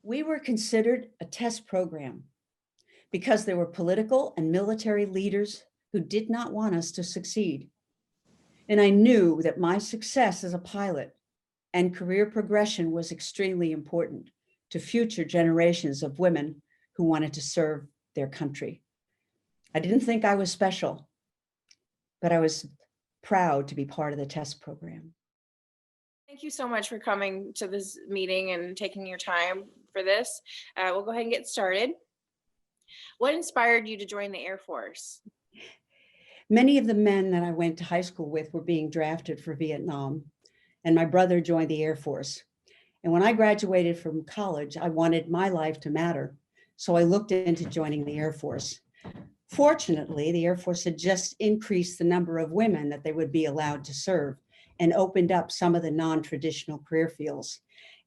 We were considered a test program because there were political and military leaders who did not want us to succeed. And I knew that my success as a pilot and career progression was extremely important to future generations of women who wanted to serve their country. I didn't think I was special, but I was proud to be part of the test program. Thank you so much for coming to this meeting and taking your time for this. We'll go ahead and get started. What inspired you to join the Air Force? Many of the men that I went to high school with were being drafted for Vietnam, and my brother joined the Air Force. And when I graduated from college, I wanted my life to matter. So I looked into joining the Air Force. Fortunately, the Air Force had just increased the number of women that they would be allowed to serve and opened up some of the non-traditional career fields.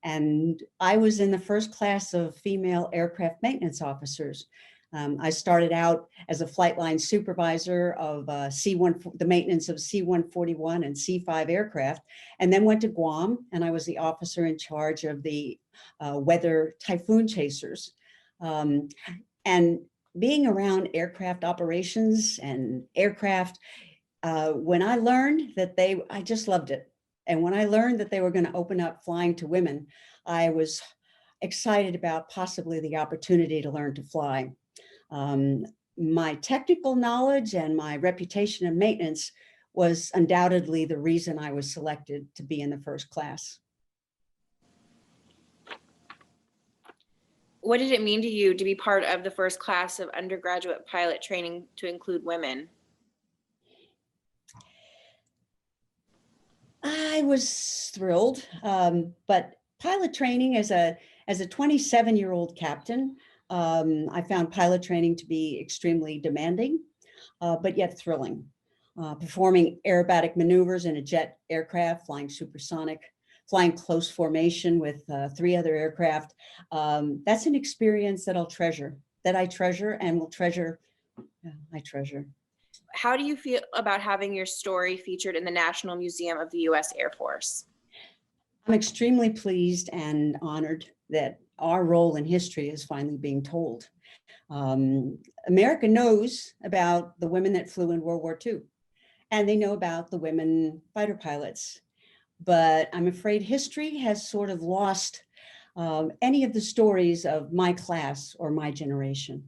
And I was in the first class of female aircraft maintenance officers. I started out as a flight line supervisor of the maintenance of C-141 and C-5 aircraft, and then went to Guam, and I was the officer in charge of the weather typhoon chasers. And being around aircraft operations and aircraft, when I learned that I just loved it. And when I learned that they were going to open up flying to women, I was excited about possibly the opportunity to learn to fly. My technical knowledge and my reputation in maintenance was undoubtedly the reason I was selected to be in the first class. What did it mean to you to be part of the first class of undergraduate pilot training to include women? I was thrilled, but pilot training as a 27-year-old captain, I found pilot training to be extremely demanding, but yet thrilling. Performing aerobatic maneuvers in a jet aircraft, flying supersonic, flying close formation with 3 other aircraft. That's an experience that I treasure and will treasure. I treasure. How do you feel about having your story featured in the National Museum of the U.S. Air Force? I'm extremely pleased and honored that our role in history is finally being told. America knows about the women that flew in World War II, and they know about the women fighter pilots. But I'm afraid history has sort of lost any of the stories of my class or my generation.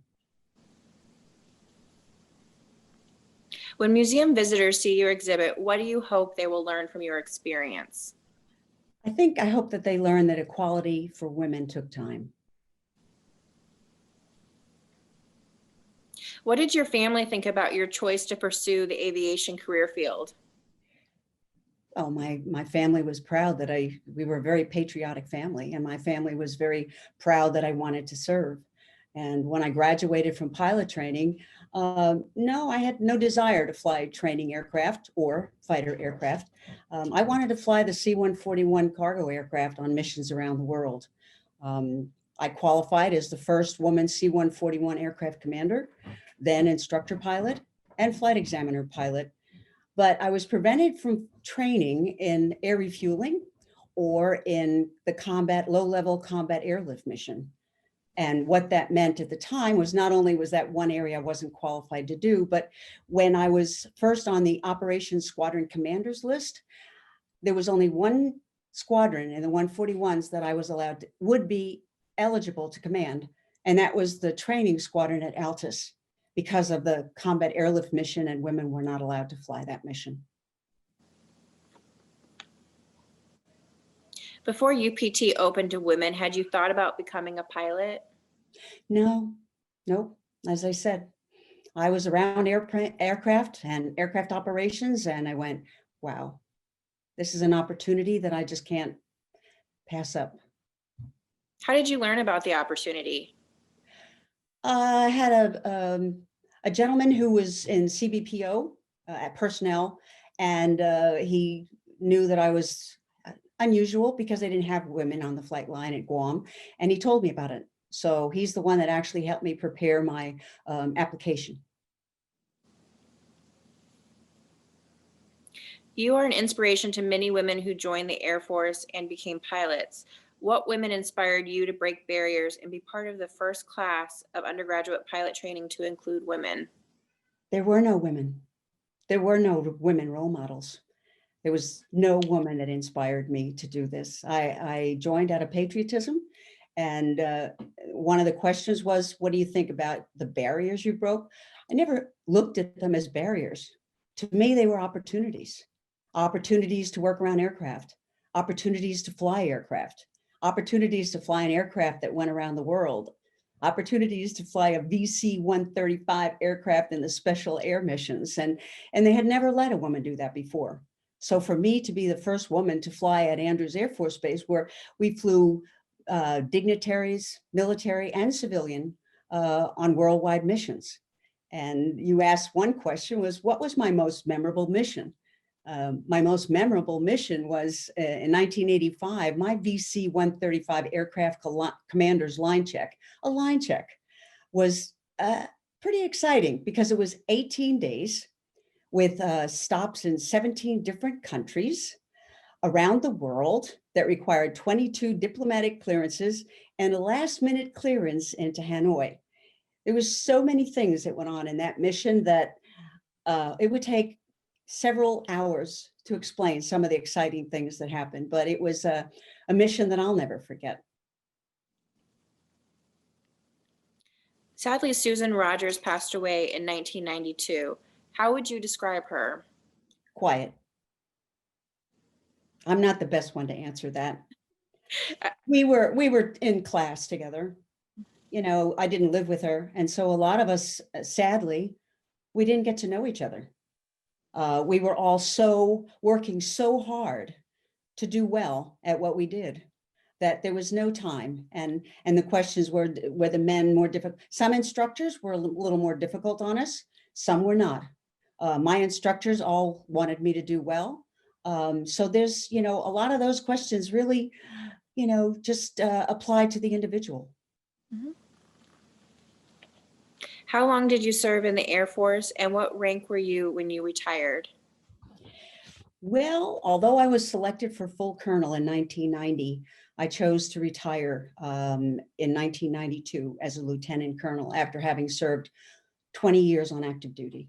When museum visitors see your exhibit, what do you hope they will learn from your experience? I hope that they learn that equality for women took time. What did your family think about your choice to pursue the aviation career field? Oh, my family was proud that we were a very patriotic family, and my family was very proud that I wanted to serve. And when I graduated from pilot training, no, I had no desire to fly training aircraft or fighter aircraft. I wanted to fly the C-141 cargo aircraft on missions around the world. I qualified as the first woman C-141 aircraft commander, then instructor pilot and flight examiner pilot. But I was prevented from training in air refueling or in the low-level combat airlift mission. And what that meant at the time was not only was that one area I wasn't qualified to do, but when I was first on the operations squadron commanders list, there was only one squadron in the 141s that I was would be eligible to command. And that was the training squadron at Altus, because of the combat airlift mission, and women were not allowed to fly that mission. Before UPT opened to women, had you thought about becoming a pilot? No, nope. As I said, I was around aircraft and aircraft operations, and I went, wow, this is an opportunity that I just can't pass up. How did you learn about the opportunity? I had a gentleman who was in CBPO at personnel, and he knew that I was unusual because they didn't have women on the flight line at Guam, and he told me about it. So he's the one that actually helped me prepare my application. You are an inspiration to many women who joined the Air Force and became pilots. What women inspired you to break barriers and be part of the first class of undergraduate pilot training to include women? There were no women. There were no women role models. There was no woman that inspired me to do this. I joined out of patriotism. And one of the questions was, what do you think about the barriers you broke? I never looked at them as barriers. To me, they were opportunities. Opportunities to work around aircraft, opportunities to fly aircraft, opportunities to fly an aircraft that went around the world, opportunities to fly a VC-135 aircraft in the special air missions. And they had never let a woman do that before. So for me to be the first woman to fly at Andrews Air Force Base, where we flew dignitaries, military and civilian, on worldwide missions. And you asked, one question was, what was my most memorable mission? My most memorable mission was in 1985, my VC-135 aircraft commander's line check. A line check was pretty exciting because it was 18 days with stops in 17 different countries around the world that required 22 diplomatic clearances and a last minute clearance into Hanoi. There was so many things that went on in that mission that it would take several hours to explain some of the exciting things that happened, but it was a mission that I'll never forget. Sadly, Susan Rogers passed away in 1992. How would you describe her? Quiet. I'm not the best one to answer that. We were in class together. You know, I didn't live with her. And so a lot of us, sadly, we didn't get to know each other. We were all working so hard to do well at what we did that there was no time. And the questions were the men more difficult? Some instructors were a little more difficult on us. Some were not. My instructors all wanted me to do well. So there's, a lot of those questions really, just apply to the individual. Mm-hmm. How long did you serve in the Air Force, and what rank were you when you retired? Well, although I was selected for full colonel in 1990, I chose to retire in 1992 as a lieutenant colonel after having served 20 years on active duty.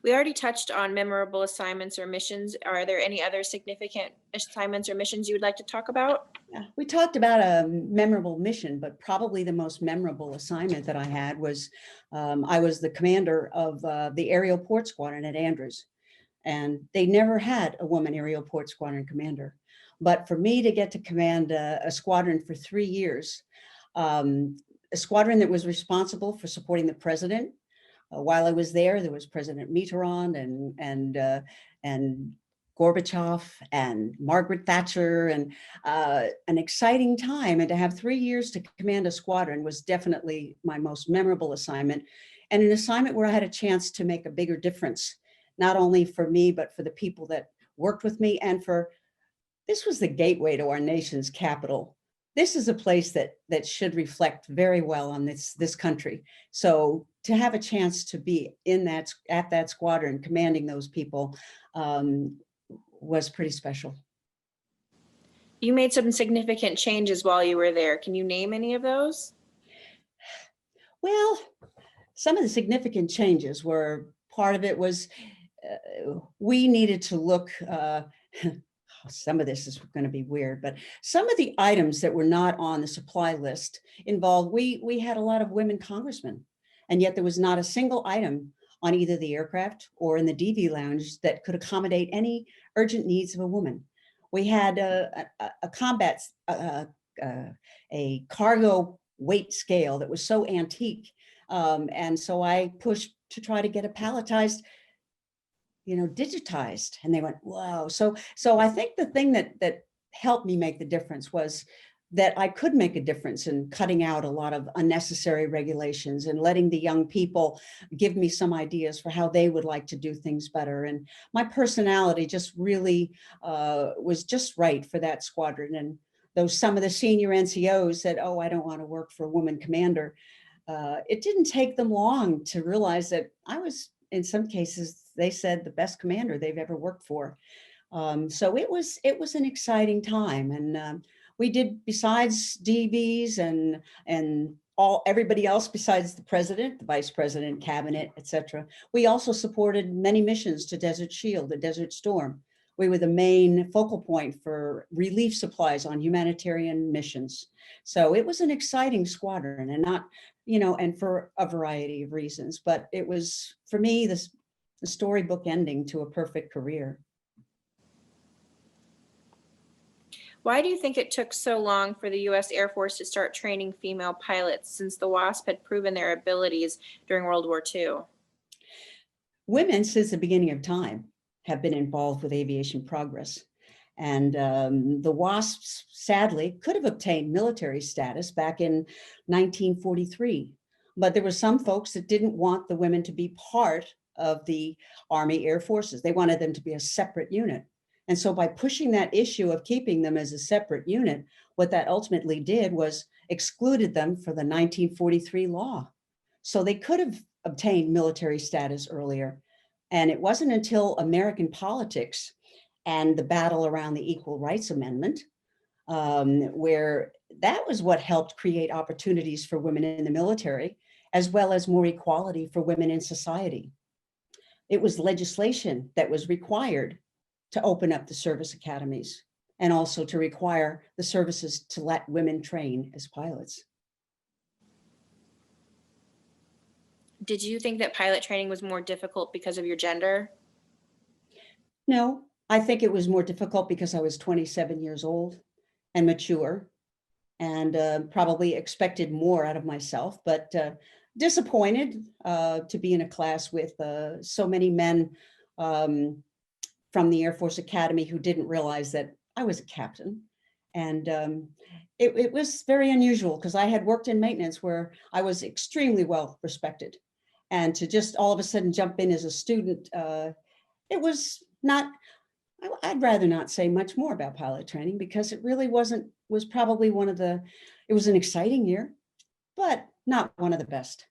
We already touched on memorable assignments or missions. Are there any other significant assignments or missions you would like to talk about? Yeah, we talked about a memorable mission, but probably the most memorable assignment that I had was I was the commander of the aerial port squadron at Andrews. And they never had a woman aerial port squadron commander. But for me to get to command a squadron for 3 years, a squadron that was responsible for supporting the president. While I was there was President Mitterrand and Gorbachev and Margaret Thatcher, and an exciting time. And to have 3 years to command a squadron was definitely my most memorable assignment, and an assignment where I had a chance to make a bigger difference, not only for me, but for the people that worked with me. And this was the gateway to our nation's capital. This is a place that should reflect very well on this country. So to have a chance to be at that squadron, commanding those people, was pretty special. You made some significant changes while you were there. Can you name any of those? Well, some of the significant changes were, part of it was we needed to look, some of this is going to be weird, but some of the items that were not on the supply list involved, we had a lot of women congressmen, and yet there was not a single item on either the aircraft or in the DV lounge that could accommodate any urgent needs of a woman. We had a cargo weight scale that was so antique. And so I pushed to try to get a palletized, digitized, and they went, whoa. So I think the thing that helped me make the difference was that I could make a difference in cutting out a lot of unnecessary regulations and letting the young people give me some ideas for how they would like to do things better. And my personality just really was just right for that squadron. And though some of the senior NCOs said, oh, I don't want to work for a woman commander, it didn't take them long to realize that I was in some cases, they said the best commander they've ever worked for. So it was an exciting time, and we did, besides DVs and everybody else besides the president, the vice president, cabinet, etc. We also supported many missions to Desert Shield, the Desert Storm. We were the main focal point for relief supplies on humanitarian missions. So it was an exciting squadron, and not, and for a variety of reasons. But it was, for me, the storybook ending to a perfect career. Why do you think it took so long for the U.S. Air Force to start training female pilots, since the WASP had proven their abilities during World War II? Women, since the beginning of time, have been involved with aviation progress. And the WASPs, sadly, could have obtained military status back in 1943. But there were some folks that didn't want the women to be part of the Army Air Forces. They wanted them to be a separate unit. And so by pushing that issue of keeping them as a separate unit, what that ultimately did was excluded them for the 1943 law. So they could have obtained military status earlier. And it wasn't until American politics and the battle around the Equal Rights Amendment, where that was what helped create opportunities for women in the military, as well as more equality for women in society. It was legislation that was required to open up the service academies, and also to require the services to let women train as pilots. Did you think that pilot training was more difficult because of your gender? No, I think it was more difficult because I was 27 years old and mature, and probably expected more out of myself, but disappointed to be in a class with so many men from the Air Force Academy who didn't realize that I was a captain. And it was very unusual, because I had worked in maintenance where I was extremely well respected. And to just all of a sudden jump in as a student, it was not, I'd rather not say much more about pilot training, because it really was probably it was an exciting year, but not one of the best.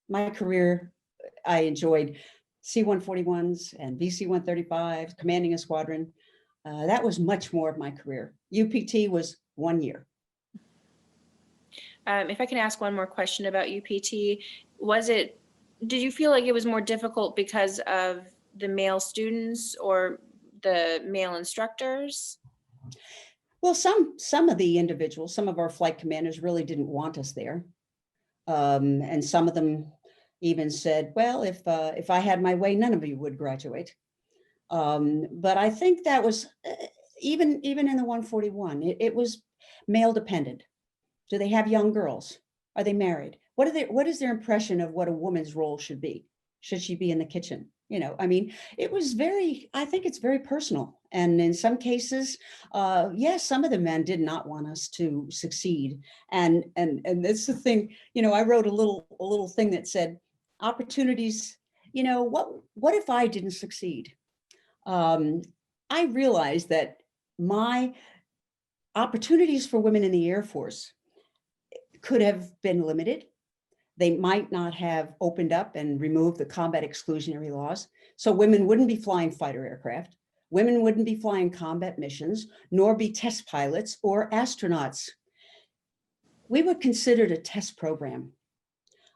My career, I enjoyed C-141s and VC-135s, commanding a squadron. That was much more of my career. UPT was 1 year. If I can ask one more question about UPT, did you feel like it was more difficult because of the male students or the male instructors? Well, some of the individuals, some of our flight commanders really didn't want us there. And some of them even said, well, if I had my way, none of you would graduate. But I think that was, even in the 141, it was male dependent. Do they have young girls? Are they married? What is their impression of what a woman's role should be? Should she be in the kitchen? I mean, I think it's very personal. And in some cases, yes, some of the men did not want us to succeed. And that's the thing, I wrote a little thing that said, opportunities, what if I didn't succeed? I realized that my opportunities for women in the Air Force could have been limited. They might not have opened up and removed the combat exclusionary laws. So women wouldn't be flying fighter aircraft. Women wouldn't be flying combat missions, nor be test pilots or astronauts. We were considered a test program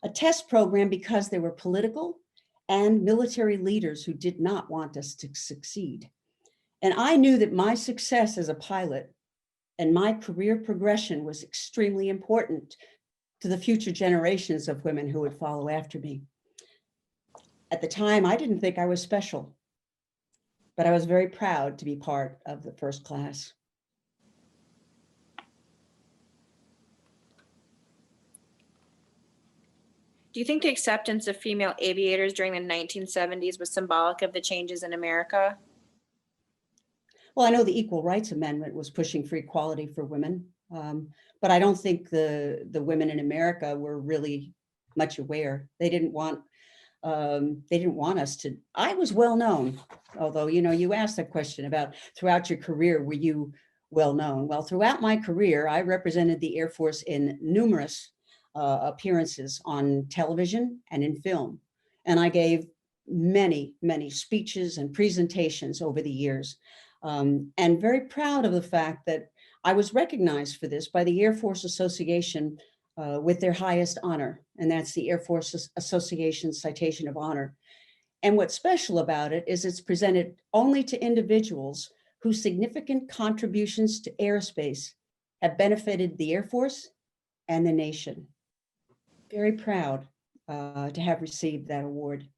because there were political and military leaders who did not want us to succeed. And I knew that my success as a pilot and my career progression was extremely important to the future generations of women who would follow after me. At the time, I didn't think I was special, but I was very proud to be part of the first class. Do you think the acceptance of female aviators during the 1970s was symbolic of the changes in America? Well, I know the Equal Rights Amendment was pushing for equality for women, but I don't think the women in America were really much aware. They didn't want us to. I was well known, although you asked that question about throughout your career, were you well known? Well, throughout my career, I represented the Air Force in numerous appearances on television and in film, and I gave many speeches and presentations over the years, and very proud of the fact that I was recognized for this by the Air Force Association with their highest honor, and that's the Air Force Association Citation of Honor. And what's special about it is it's presented only to individuals whose significant contributions to aerospace have benefited the Air Force and the nation. Very proud to have received that award.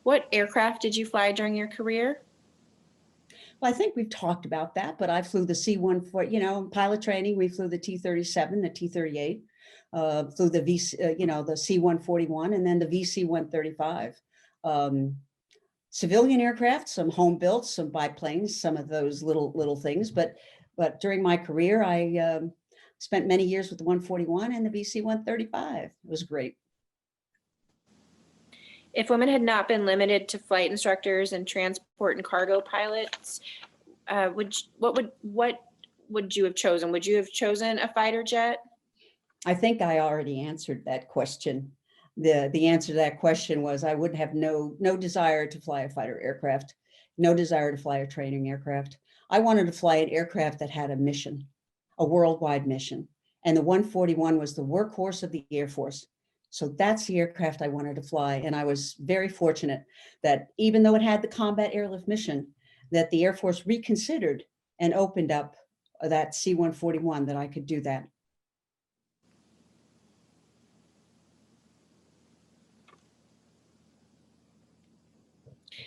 What aircraft did you fly during your career? Well, I think we've talked about that, but I flew the C-140, pilot training. We flew the T-37, the T-38, flew the the C-141, and then the VC-135. Civilian aircraft, some home built, some biplanes, some of those little things. But during my career, I spent many years with the 141 and the VC-135. It was great. If women had not been limited to flight instructors and transport and cargo pilots, what would you have chosen? Would you have chosen a fighter jet? I think I already answered that question. The answer to that question was I would have no desire to fly a fighter aircraft, no desire to fly a training aircraft. I wanted to fly an aircraft that had a mission, a worldwide mission. And the 141 was the workhorse of the Air Force. So that's the aircraft I wanted to fly. And I was very fortunate that even though it had the combat airlift mission, that the Air Force reconsidered and opened up that C-141, that I could do that.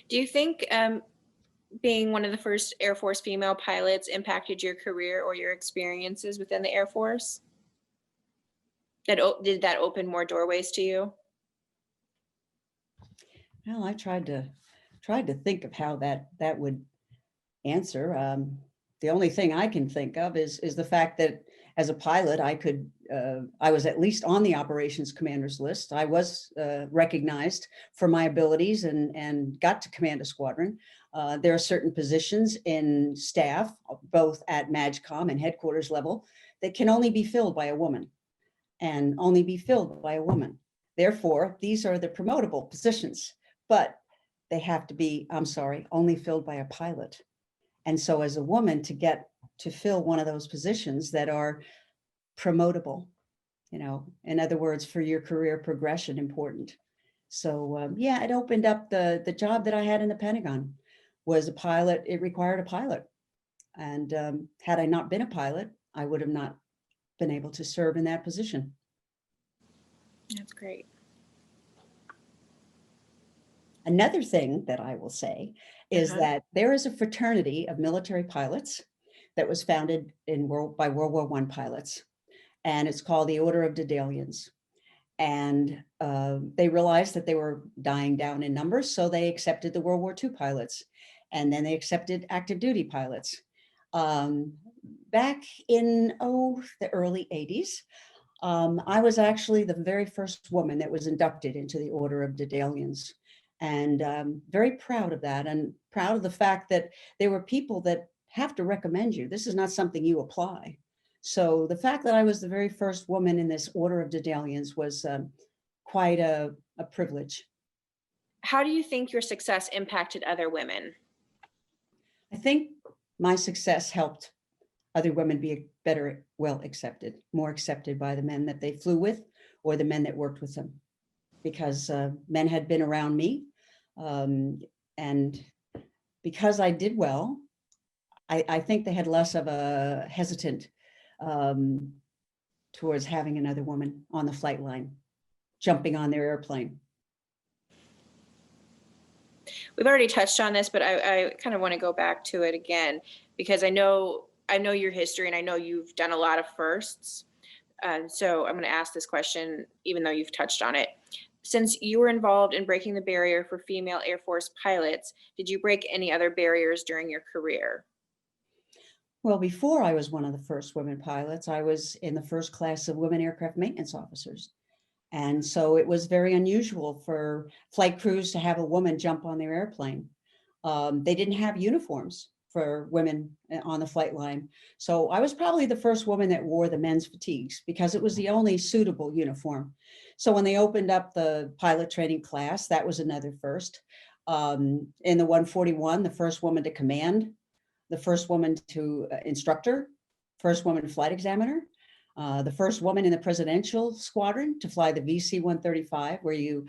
Do you think being one of the first Air Force female pilots impacted your career or your experiences within the Air Force? Did that open more doorways to you? Well, I tried to think of how that would answer. The only thing I can think of is the fact that as a pilot, I was at least on the operations commander's list. I was recognized for my abilities and got to command a squadron. There are certain positions in staff, both at MAGCOM and headquarters level, that can only be filled by a woman and only be filled by a woman. Therefore, these are the promotable positions, but they have to be, only filled by a pilot. And so as a woman, to get to fill one of those positions that are promotable, in other words, for your career progression, important. So yeah, it opened up the job that I had in the Pentagon was a pilot. It required a pilot. And had I not been a pilot, I would have not been able to serve in that position. That's great. Another thing that I will say is that there is a fraternity of military pilots that was founded by World War I pilots, and it's called the Order of Daedalians. And they realized that they were dying down in numbers, so they accepted the World War II pilots, and then they accepted active duty pilots. Back in the early 80s, I was actually the very first woman that was inducted into the Order of Daedalians. And very proud of that, and proud of the fact that there were people that have to recommend you. This is not something you apply. So the fact that I was the very first woman in this Order of Daedalians was quite a privilege. How do you think your success impacted other women? I think my success helped other women be more accepted by the men that they flew with or the men that worked with them, because men had been around me. And because I did well, I think they had less of a hesitant towards having another woman on the flight line, jumping on their airplane. We've already touched on this, but I kind of want to go back to it again, because I know your history and I know you've done a lot of firsts. So I'm going to ask this question, even though you've touched on it. Since you were involved in breaking the barrier for female Air Force pilots, did you break any other barriers during your career? Well, before I was one of the first women pilots, I was in the first class of women aircraft maintenance officers. And so it was very unusual for flight crews to have a woman jump on their airplane. They didn't have uniforms for women on the flight line. So I was probably the first woman that wore the men's fatigues because it was the only suitable uniform. So when they opened up the pilot training class, that was another first. In the 141, the first woman to command, the first woman to instructor, first woman flight examiner, the first woman in the presidential squadron to fly the VC-135, where you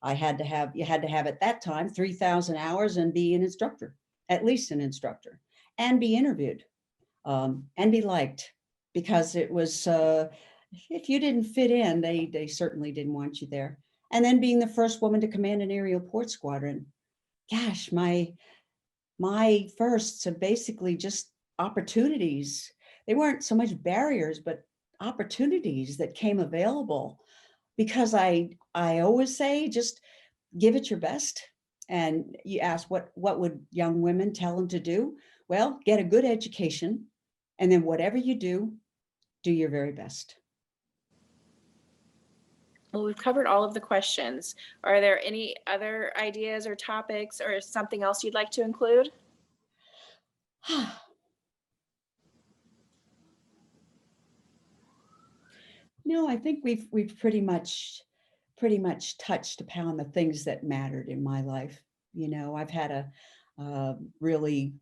had to have at that time 3,000 hours and be an instructor, at least an instructor, and be interviewed and be liked, because it was if you didn't fit in, they certainly didn't want you there. And then being the first woman to command an aerial port squadron. Gosh, my firsts are basically just opportunities. They weren't so much barriers, but opportunities that came available, because I always say, just give it your best. And you ask, what would young women tell them to do? Well, get a good education, and then whatever you do your very best. Well, we've covered all of the questions. Are there any other ideas or topics or something else you'd like to include? No, I think we've pretty much touched upon the things that mattered in my life. You know, I've had a really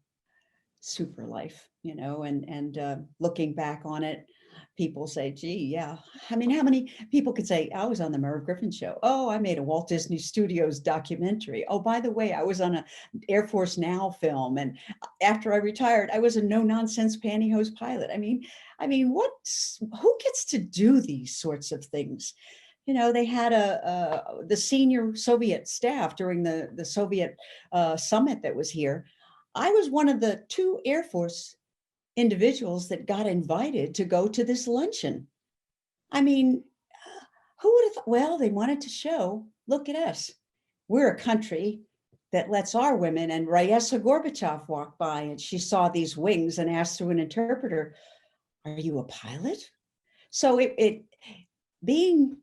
super life, you know, and looking back on it, people say, gee, yeah. I mean, how many people could say, I was on the Merv Griffin show? Oh, I made a Walt Disney Studios documentary. Oh, by the way, I was on a Air Force Now film. And after I retired, I was a no nonsense pantyhose pilot. I mean, who gets to do these sorts of things? You know, they had the senior Soviet staff during the Soviet summit that was here. I was one of the 2 Air Force individuals that got invited to go to this luncheon. I mean, who would have thought? Well, they wanted to show, look at us. We're a country that lets our women, and Raisa Gorbachev walked by and she saw these wings and asked through an interpreter, are you a pilot? So it being,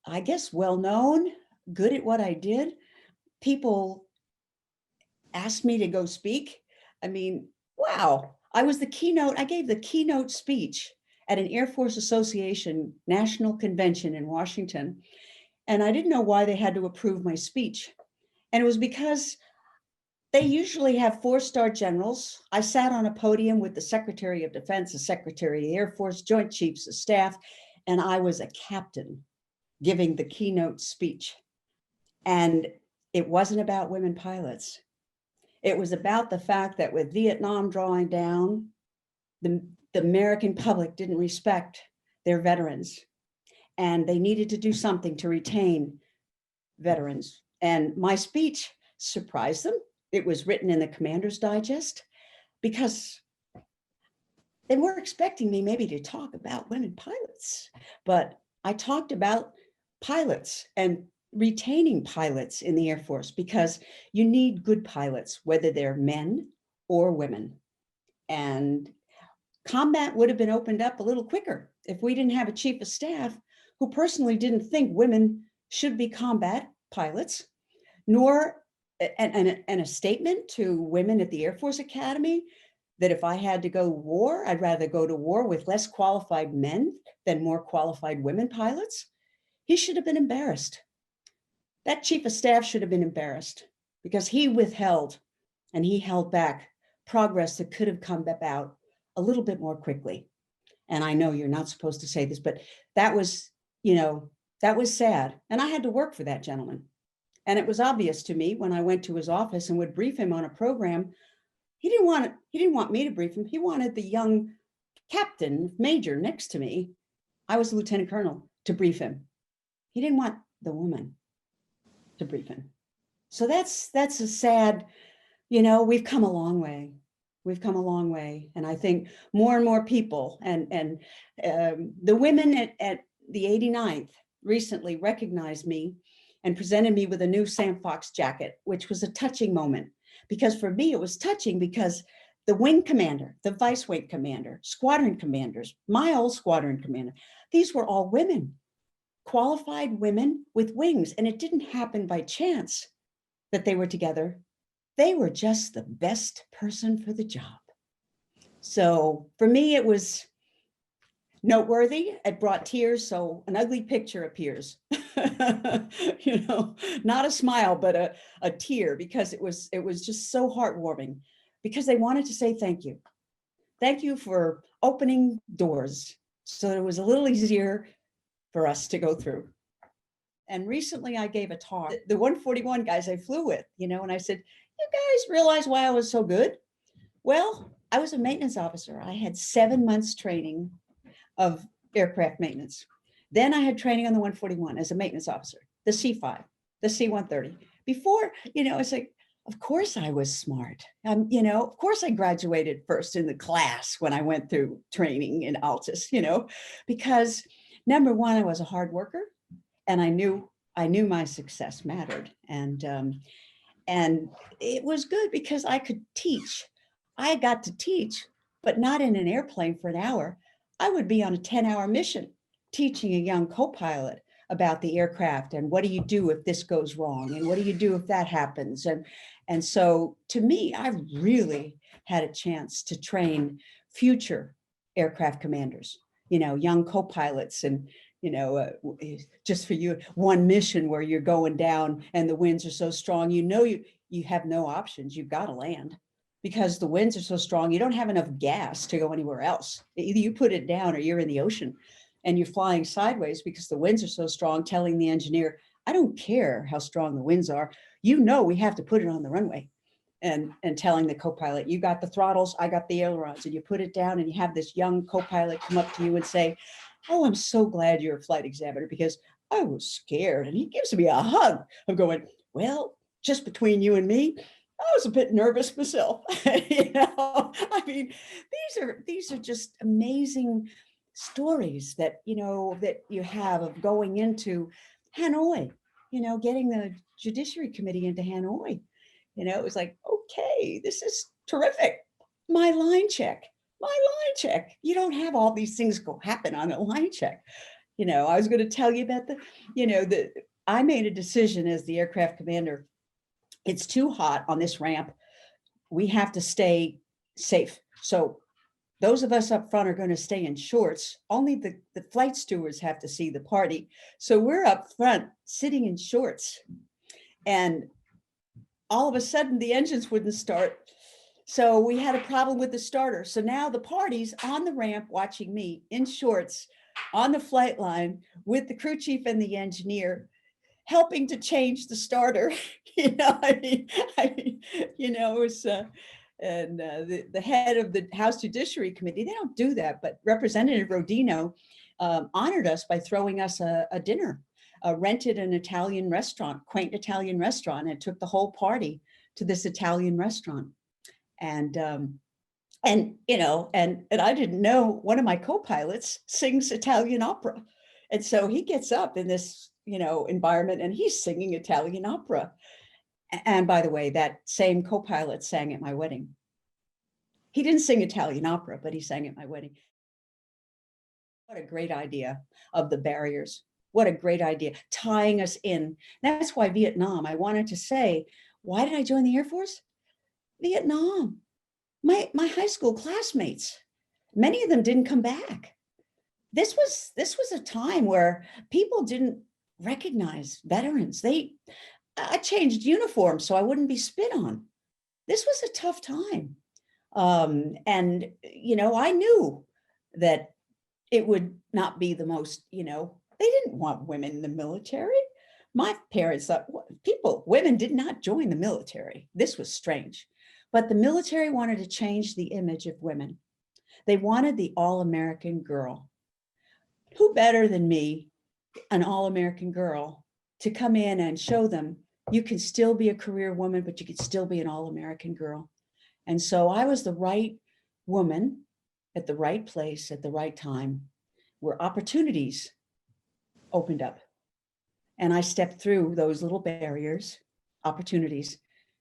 I guess, well-known, good at what I did, people asked me to go speak. I mean, wow. I gave the keynote speech at an Air Force Association national convention in Washington. And I didn't know why they had to approve my speech. And it was because they usually have 4-star generals. I sat on a podium with the Secretary of Defense, the Secretary of the Air Force, Joint Chiefs of Staff, and I was a captain giving the keynote speech. And it wasn't about women pilots. It was about the fact that with Vietnam drawing down, the American public didn't respect their veterans, and they needed to do something to retain veterans. And my speech surprised them. It was written in the Commander's Digest, because they were expecting me maybe to talk about women pilots, but I talked about pilots and retaining pilots in the Air Force, because you need good pilots, whether they're men or women. And combat would have been opened up a little quicker if we didn't have a chief of staff who personally didn't think women should be combat pilots, nor and a statement to women at the Air Force Academy that if I had to go to war, I'd rather go to war with less qualified men than more qualified women pilots. He should have been embarrassed. That chief of staff should have been embarrassed, because he withheld and he held back progress that could have come about a little bit more quickly. And I know you're not supposed to say this, but that was, that was sad. And I had to work for that gentleman. And it was obvious to me when I went to his office and would brief him on a program. He didn't want me to brief him. He wanted the young captain major next to me. I was a lieutenant colonel, to brief him. He didn't want the woman to brief him. So that's a sad, we've come a long way. We've come a long way. And I think more and more people and the women at the 89th recently recognized me and presented me with a new Sam Fox jacket, which was a touching moment. Because for me, it was touching because the wing commander, the vice wing commander, squadron commanders, my old squadron commander, these were all women, qualified women with wings. And it didn't happen by chance that they were together. They were just the best person for the job. So for me, it was Noteworthy, it brought tears, so an ugly picture appears. You know, not a smile, but a tear, because it was just so heartwarming, because they wanted to say thank you. Thank you for opening doors so it was a little easier for us to go through. And recently I gave a talk, the 141 guys I flew with, you know, and I said, you guys realize why I was so good? Well, I was a maintenance officer. I had 7 months training of aircraft maintenance. Then I had training on the 141 as a maintenance officer, the C5, the C-130. Before, you know, it's like, of course I was smart. You know, of course I graduated first in the class when I went through training in Altus, you know, because number one, I was a hard worker, and I knew my success mattered. And it was good because I could teach. I got to teach, but not in an airplane for an hour. I would be on a 10-hour mission teaching a young co-pilot about the aircraft and what do you do if this goes wrong and what do you do if that happens. And so to me, I really had a chance to train future aircraft commanders, you know, young co-pilots. And you know, just for you, one mission where you're going down and the winds are so strong, you know, you have no options. You've got to land because the winds are so strong. You don't have enough gas to go anywhere else. Either you put it down or you're in the ocean and you're flying sideways because the winds are so strong, telling the engineer, I don't care how strong the winds are. You know, we have to put it on the runway. And telling the co-pilot, you got the throttles, I got the ailerons, and you put it down and you have this young co-pilot come up to you and say, oh, I'm so glad you're a flight examiner because I was scared. And he gives me a hug. I'm going, well, just between you and me, I was a bit nervous myself. You know, I mean, these are just amazing stories that, you know, that you have of going into Hanoi, you know, getting the Judiciary Committee into Hanoi. You know, it was like, okay, this is terrific. My line check. You don't have all these things go happen on a line check. You know, I was going to tell you about I made a decision as the aircraft commander. It's too hot on this ramp. We have to stay safe. So those of us up front are going to stay in shorts. Only the flight stewards have to see the party. So we're up front sitting in shorts. And all of a sudden the engines wouldn't start. So we had a problem with the starter. So now the party's on the ramp watching me in shorts on the flight line with the crew chief and the engineer helping to change the starter. You know, you know, it was, the head of the House Judiciary Committee, they don't do that, but Representative Rodino honored us by throwing us a dinner. Rented an Italian restaurant, quaint Italian restaurant, and took the whole party to this Italian restaurant. And you know, and I didn't know one of my co-pilots sings Italian opera. And so he gets up in this, you know, environment and he's singing Italian opera. And by the way, that same co-pilot sang at my wedding. He didn't sing Italian opera, but he sang at my wedding. What a great idea of the barriers. What a great idea, tying us in. That's why Vietnam, I wanted to say, why did I join the Air Force? Vietnam, my high school classmates, many of them didn't come back. This was a time where people didn't recognize veterans. I changed uniforms so I wouldn't be spit on. This was a tough time. And, you know, I knew that it would not be the most, you know, they didn't want women in the military. My parents thought women did not join the military. This was strange. But the military wanted to change the image of women. They wanted the all-American girl. Who better than me, an all-American girl, to come in and show them you can still be a career woman, but you can still be an all-American girl. And so I was the right woman at the right place at the right time, where opportunities opened up. And I stepped through those little barriers, opportunities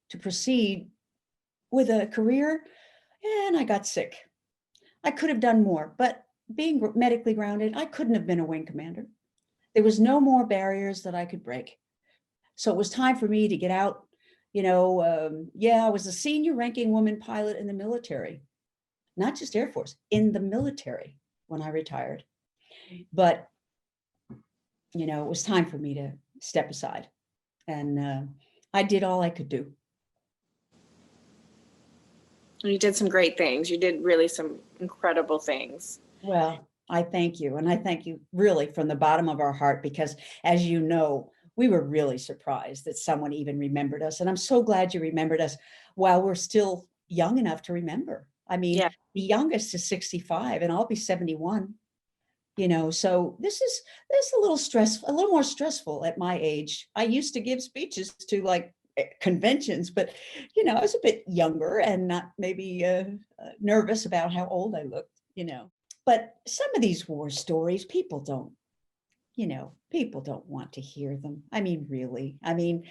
to proceed with a career. And I got sick. I could have done more, but being medically grounded, I couldn't have been a wing commander. There was no more barriers that I could break. So it was time for me to get out. You know, yeah, I was a senior ranking woman pilot in the military, not just Air Force, in the military when I retired. But, you know, it was time for me to step aside. And I did all I could do. You did some great things. You did really some incredible things. Well, I thank you. And I thank you really from the bottom of our heart, because as you know, we were really surprised that someone even remembered us. And I'm so glad you remembered us while we're still young enough to remember. I mean, Yeah. the youngest is 65 and I'll be 71. You know, so this is a little stressful, a little more stressful at my age. I used to give speeches to like conventions, but you know, I was a bit younger and not maybe nervous about how old I looked, you know. But some of these war stories, people don't, you know, people don't want to hear them. I mean, really. I mean,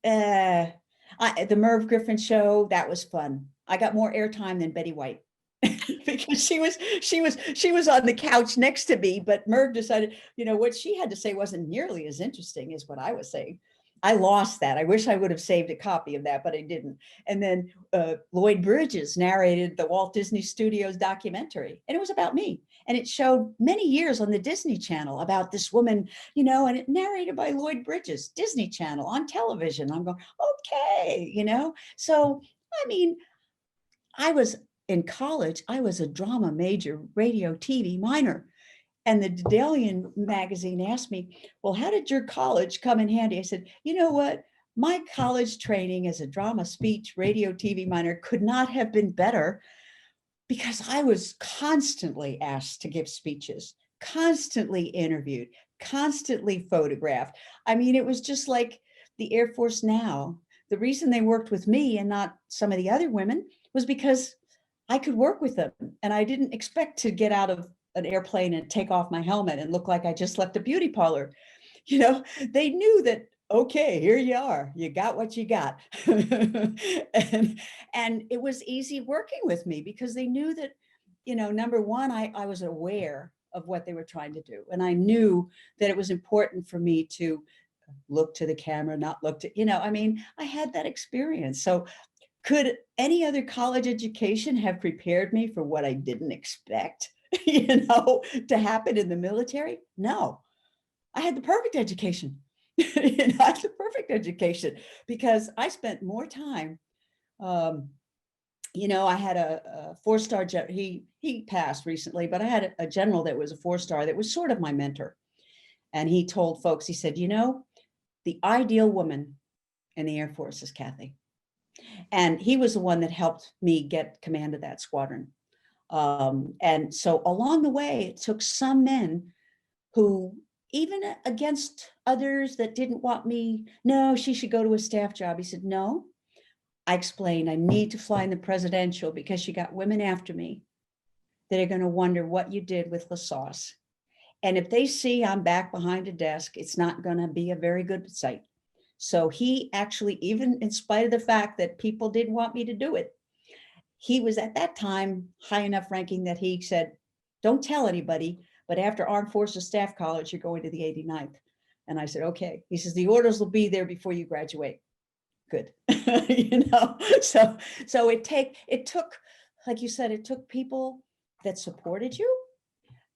the Merv Griffin show, that was fun. I got more airtime than Betty White. Because she was on the couch next to me, but Merv decided, you know, what she had to say wasn't nearly as interesting as what I was saying. I lost that. I wish I would have saved a copy of that, but I didn't. And then Lloyd Bridges narrated the Walt Disney Studios documentary, and it was about me. And it showed many years on the Disney Channel about this woman, you know, and it narrated by Lloyd Bridges, Disney Channel on television. I'm going, okay, you know. So, I mean, I was in college, I was a drama major, radio, TV minor. And the Daedalian magazine asked me, well, how did your college come in handy? I said, you know what? My college training as a drama, speech, radio, TV minor could not have been better, because I was constantly asked to give speeches, constantly interviewed, constantly photographed. I mean, it was just like the Air Force now. The reason they worked with me and not some of the other women was because I could work with them. And I didn't expect to get out of an airplane and take off my helmet and look like I just left a beauty parlor. You know, they knew that, okay, here you are, you got what you got. And it was easy working with me because they knew that, you know, number one, I was aware of what they were trying to do. And I knew that it was important for me to look to the camera, not look to, you know, I mean, I had that experience. So could any other college education have prepared me for what I didn't expect, you know, to happen in the military? No, I had the perfect education. You know, I had the perfect education because I spent more time. You know, I had a four-star, he passed recently, but I had a general that was a four-star that was sort of my mentor. And he told folks, he said, you know, the ideal woman in the Air Force is Kathy. And he was the one that helped me get command of that squadron. And so along the way, it took some men who, even against others that didn't want me, no, she should go to a staff job. He said, no. I explained, I need to fly in the presidential because you got women after me that are going to wonder what you did with LaSauce. And if they see I'm back behind a desk, it's not going to be a very good sight. So he actually, even in spite of the fact that people didn't want me to do it, he was at that time high enough ranking that he said, don't tell anybody, but after Armed Forces Staff College, you're going to the 89th. And I said, okay. He says, the orders will be there before you graduate. Good. You know, so it took, like you said, it took people that supported you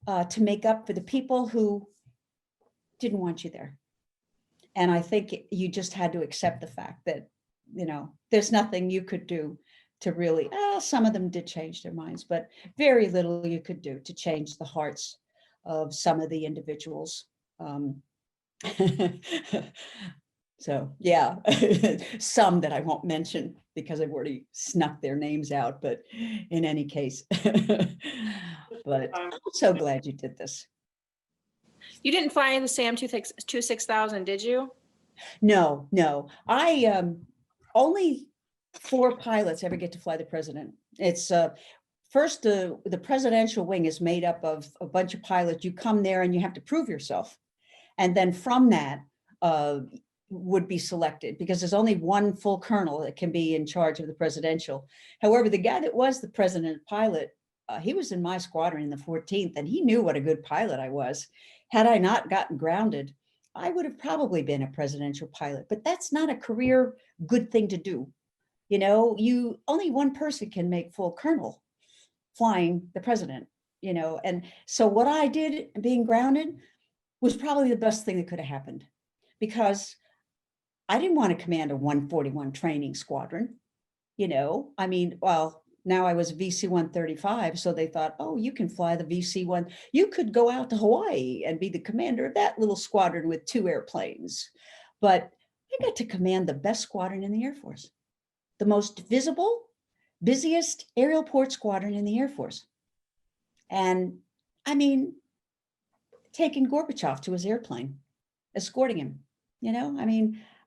to make up for the people who didn't want you there. And I think you just had to accept the fact that, you know, there's nothing you could do to really, some of them did change their minds, but very little you could do to change the hearts of some of the individuals. So yeah, some that I won't mention because I've already snuck their names out, but in any case, but I'm so glad you did this. You didn't fly in the SAM 26000, did you? No, no. I only 4 pilots ever get to fly the president. It's first, the presidential wing is made up of a bunch of pilots. You come there and you have to prove yourself. And then from that would be selected, because there's only one full colonel that can be in charge of the presidential. However, the guy that was the president pilot, he was in my squadron in the 14th, and he knew what a good pilot I was. Had I not gotten grounded, I would have probably been a presidential pilot, but that's not a career good thing to do. You know, only one person can make full colonel flying the president. And so what I did being grounded was probably the best thing that could have happened, because I didn't want to command a 141 training squadron. Well, now I was VC 135, so they thought, oh, you can fly the VC 1. You could go out to Hawaii and be the commander of that little squadron with 2 airplanes. But I got to command the best squadron in the Air Force, the most visible, busiest aerial port squadron in the Air Force. And I mean, taking Gorbachev to his airplane, escorting him,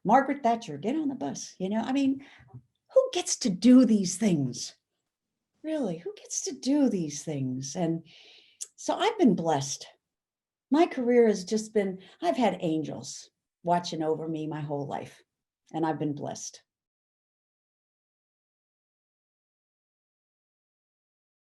Margaret Thatcher, get on the bus, who gets to do these things? Really, who gets to do these things? And so I've been blessed. My career has just been, I've had angels watching over me my whole life, and I've been blessed.